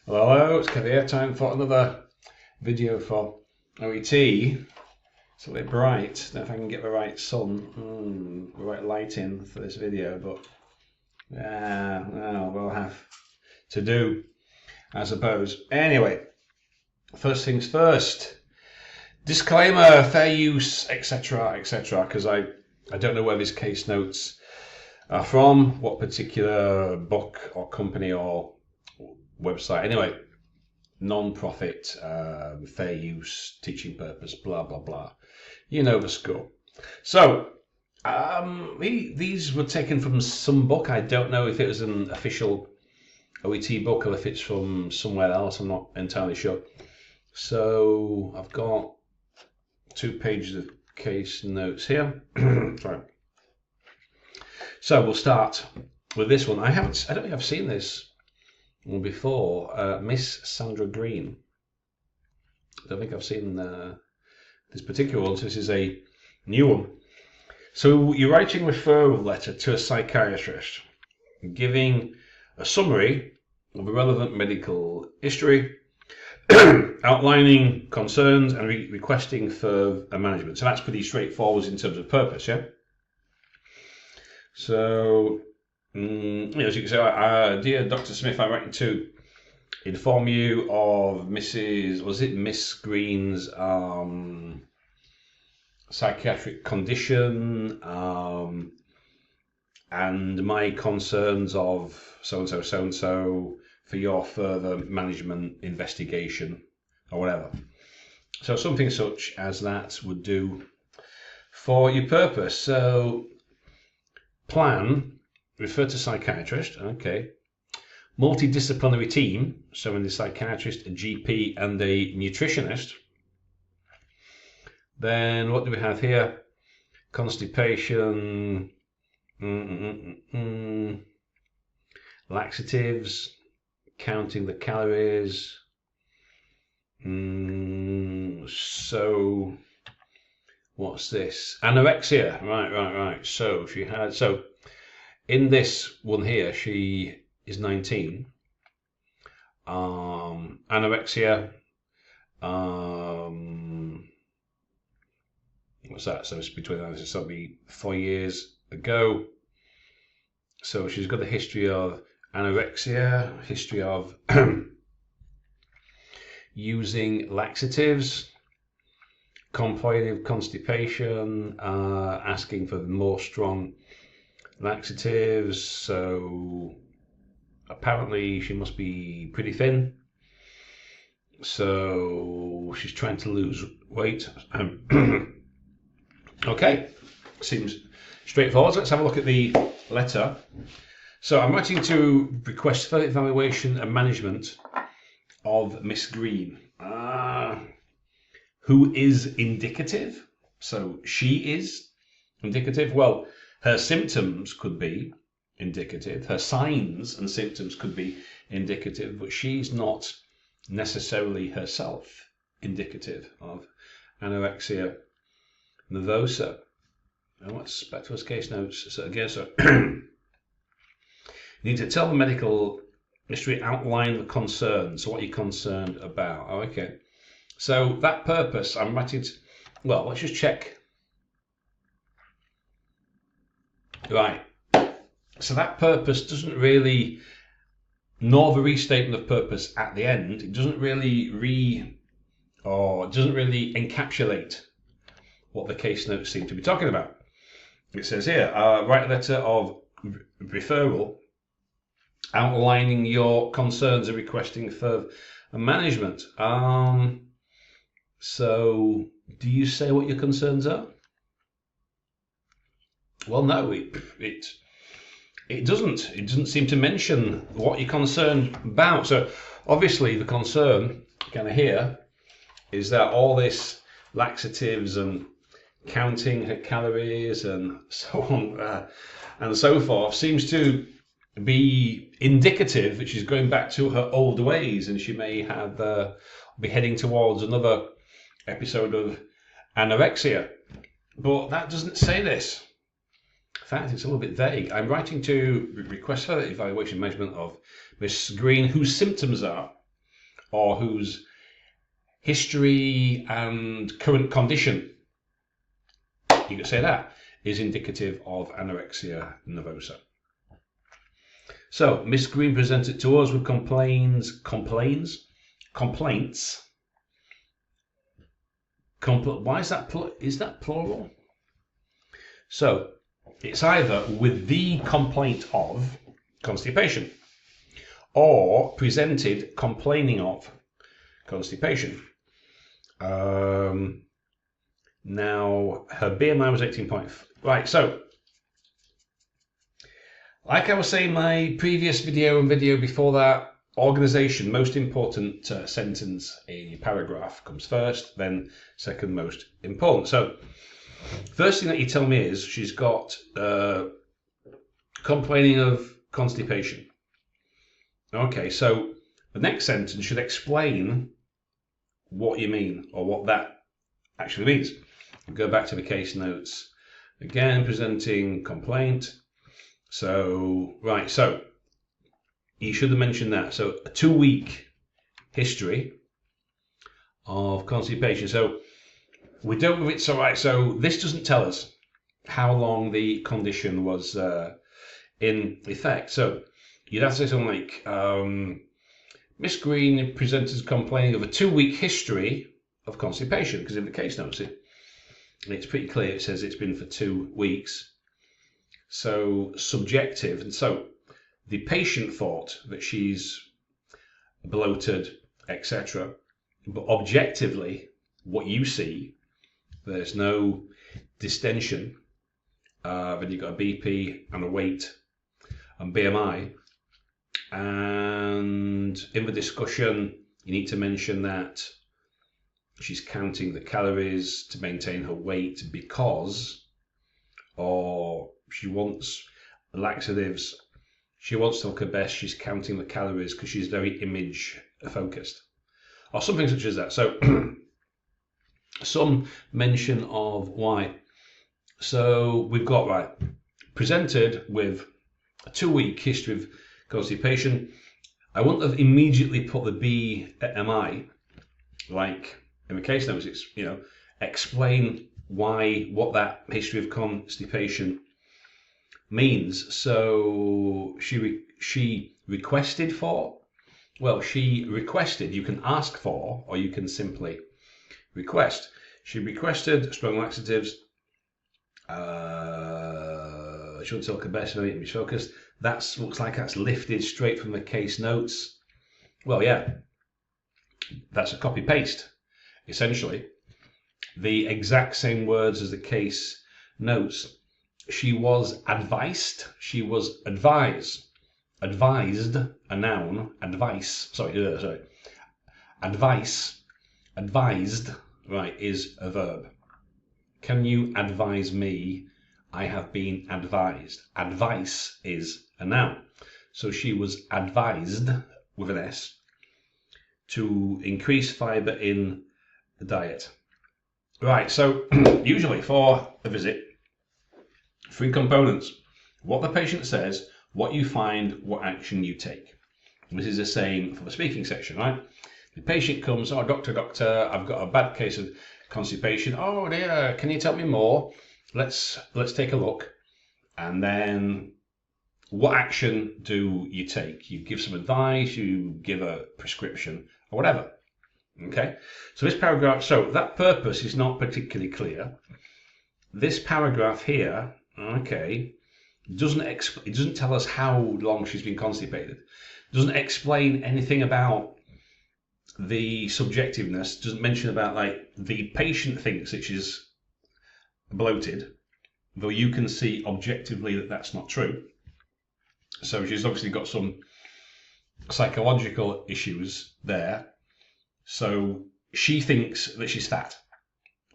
Hello, it's Kev here. Time for another video for OET. It's a bit bright. Don't know if I can get the right sun, the right lighting for this video, but well, we'll have to do, I suppose. Anyway, first things first. Disclaimer, fair use, etc., etc. Because I don't know where these case notes are from, what particular book or company or website. Anyway, non-profit, fair use, teaching purpose, blah blah blah. You know the score. So these were taken from some book. I don't know if it was an official OET book or if it's from somewhere else. I'm not entirely sure. So I've got 2 pages of case notes here. Sorry. So we'll start with this one. I don't think I've seen this one before. Ms Sandra Green. I don't think I've seen this particular one. So this is a new one. So you're writing a referral letter to a psychiatrist, giving a summary of the relevant medical history, outlining concerns and requesting further management. So that's pretty straightforward in terms of purpose, yeah? So, as you can say, dear Dr. Smith, I'm writing to inform you of Ms Green's psychiatric condition and my concerns of so-and-so, so-and-so for your further management investigation or whatever. So something such as that would do for your purpose. So plan, refer to psychiatrist, okay. Multidisciplinary team, so in the psychiatrist, a GP and a nutritionist. Then what do we have here? Constipation, laxatives, counting the calories. So what's this? Anorexia. Right. So she had, so in this one here, she is 19. Anorexia. What's that? So it's between, this will be 4 years ago. So she's got a history of anorexia, history of using laxatives, complaint of constipation, asking for more strong laxatives. So apparently she must be pretty thin. So she's trying to lose weight. Okay, seems straightforward. So let's have a look at the letter. So I'm writing to request further evaluation and management of Miss Green, who is indicative. So she is indicative. Well, her symptoms could be indicative. Her signs and symptoms could be indicative, but she's not necessarily herself indicative of anorexia nervosa. And what's back to his case notes? So again, you need to tell the medical history, outline the concern. So what you're concerned about. Oh, okay. So that purpose, I'm writing to, well, let's just check. Right. So that purpose doesn't really, nor the restatement of purpose at the end, it doesn't really encapsulate what the case notes seem to be talking about. It says here, write a letter of referral outlining your concerns and requesting further management. So do you say what your concerns are? Well, no, it doesn't seem to mention what you're concerned about. So obviously the concern kind of here is that all this laxatives and counting her calories and so on and so forth seems to be indicative that she's going back to her old ways, and she may have be heading towards another episode of anorexia. But that doesn't say this. In fact, it's a little bit vague. I'm writing to request further evaluation management of Ms Green, whose symptoms are. or whose history and current condition, you could say that, is indicative of anorexia nervosa. So Ms Green presented to us with complaints. Why is that plural? So it's either with the complaint of constipation or presented complaining of constipation. Now her BMI was 18.5. Right, so like I was saying in my previous video and video before that, organization, most important sentence in your paragraph comes first, then second most important. So first thing that you tell me is she's got complaining of constipation. Okay, so the next sentence should explain what you mean or what that actually means. We'll go back to the case notes. Again, presenting complaint. So, right, so you should have mentioned that. So a 2-week history of constipation. So we don't, it's all right. So this doesn't tell us how long the condition was in effect. So you'd have to say something like, Ms Green presenters complaining of a 2-week history of constipation, because in the case notes it's pretty clear. It says it's been for 2 weeks. So subjective, and so the patient thought that she's bloated, etc. But objectively, what you see, there's no distension. Then you've got a BP and a weight and BMI. And in the discussion, you need to mention that she's counting the calories to maintain her weight because, or she wants laxatives. She wants to look her best. She's counting the calories because she's very image focused, or something such as that. So some mention of why. So we've got, right, presented with a 2-week history of constipation. I wouldn't have immediately put the BMI, like in the case notes. It's, explain what that history of constipation means. So she requested for, well, she requested, you can ask for, or you can simply request. She requested strong laxatives. She wants to look her best, very image focused. That looks like that's lifted straight from the case notes. Well, yeah, that's a copy paste, essentially. The exact same words as the case notes. She was advised. She was advised. Advised, a noun. Advice. Sorry. Advice. Advised, right, is a verb. Can you advise me? I have been advised. Advice is a noun. So she was advised, with an S, to increase fiber in the diet. Right, so usually for a visit, 3 components: what the patient says, what you find, what action you take. This is the same for the speaking section, right? The patient comes, oh, doctor, I've got a bad case of constipation. Oh dear, can you tell me more? Let's take a look. And then what action do you take? You give some advice, you give a prescription, or whatever. Okay, so this paragraph, so that purpose is not particularly clear. This paragraph here, okay, it doesn't tell us how long she's been constipated. It doesn't explain anything about the subjectiveness. It doesn't mention about, like, the patient thinks that she's bloated, though you can see objectively that that's not true. So she's obviously got some psychological issues there. So she thinks that she's fat.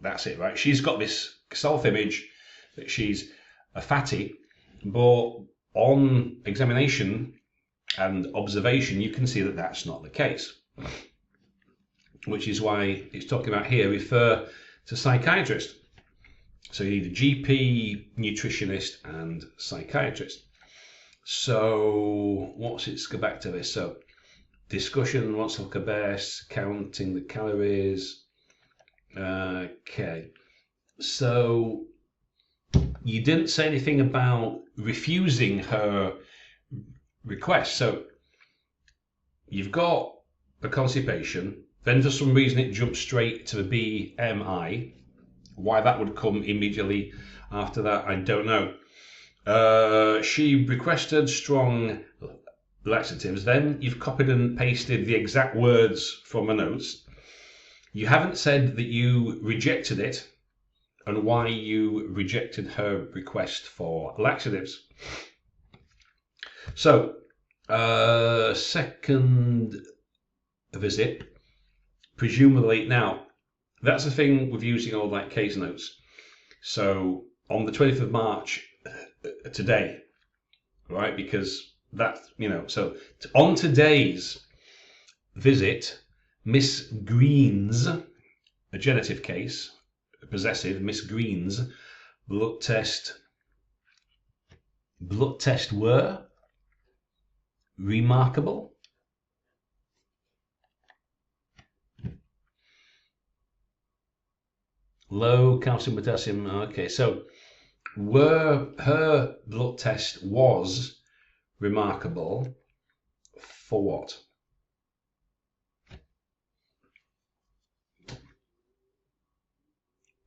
That's it, right? She's got this self-image that she's a fatty, but on examination and observation, you can see that that's not the case. Which is why it's talking about here, refer to psychiatrist. So you need a GP, nutritionist, and psychiatrist. So let's go back to this. So discussion, what's the best, counting the calories. Okay, so you didn't say anything about refusing her request. So you've got a constipation, then for some reason it jumps straight to the BMI. Why that would come immediately after that, I don't know. She requested strong laxatives. Then you've copied and pasted the exact words from the notes. You haven't said that you rejected it and why you rejected her request for laxatives. So, second visit, presumably. Now, that's the thing with using all that case notes. So, on the 20th of March, today, right? Because that, so on today's visit, Ms Green's, a genitive case, a possessive, Ms Green's blood test were remarkable. Low calcium, potassium. Okay, so her blood test was remarkable for what?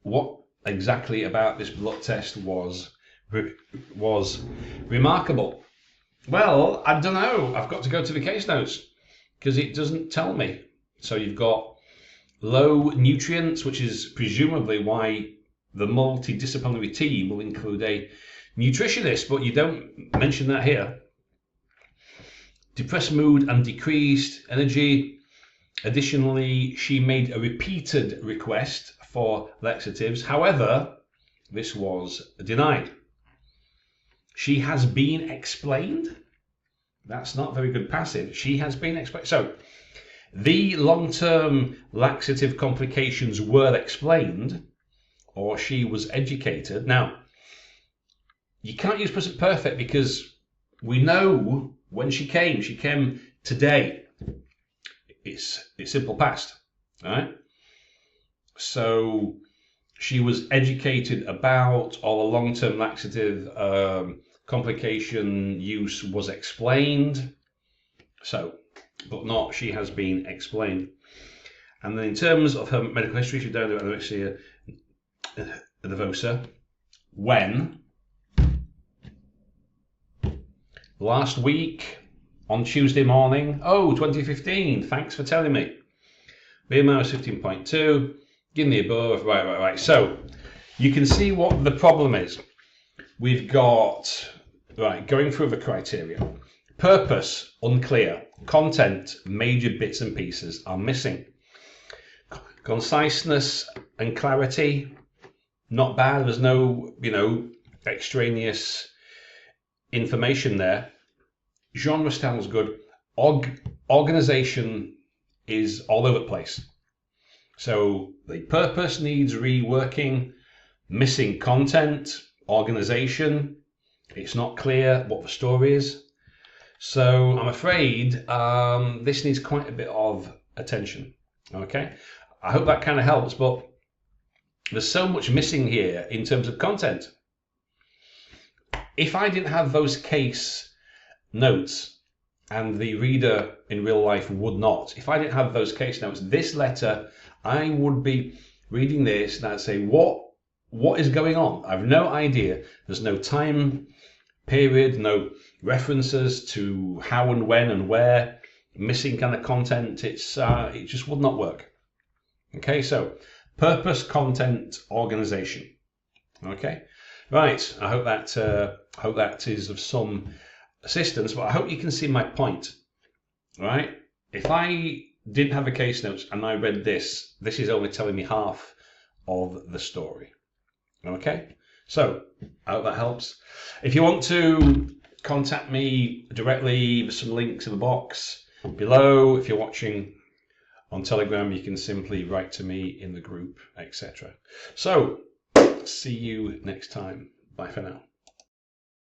What exactly about this blood test was remarkable? Well, I don't know. I've got to go to the case notes because it doesn't tell me. So you've got low nutrients, which is presumably why the multidisciplinary team will include a nutritionist, but you don't mention that here. Depressed mood and decreased energy. Additionally, she made a repeated request for laxatives. However, this was denied. She has been explained. That's not very good passive. She has been explained. So, the long-term laxative complications were explained, or she was educated. Now, you can't use present perfect because we know when she came today. It's simple past, all right? So she was educated about all the long-term laxative complication use was explained. So, but not she has been explained. And then in terms of her medical history, she died of anorexia nervosa when last week on Tuesday morning. Oh, 2015. Thanks for telling me. BMI was 15.2. Give me above. Right. So you can see what the problem is. We've got, going through the criteria. Purpose, unclear. Content, major bits and pieces are missing. Conciseness and clarity, not bad. There's no, extraneous information there. Genre style is good. Organization is all over the place. So the purpose needs reworking. Missing content, organization. It's not clear what the story is. So I'm afraid this needs quite a bit of attention. Okay, I hope that kind of helps, but there's so much missing here in terms of content. If I didn't have those case notes, and the reader in real life would not, if I didn't have those case notes, this letter, I would be reading this and I'd say, what is going on? I've no idea. There's no time period, no references to how and when and where, missing kind of content. It just would not work. Okay, so purpose, content, organization. Okay, right. I hope that is of some assistance, but I hope you can see my point. Right? If I didn't have a case notes and I read this is only telling me half of the story. Okay, so I hope that helps. If you want to contact me directly, there's some links in the box below. If you're watching on Telegram, you can simply write to me in the group, etc. So see you next time. Bye for now.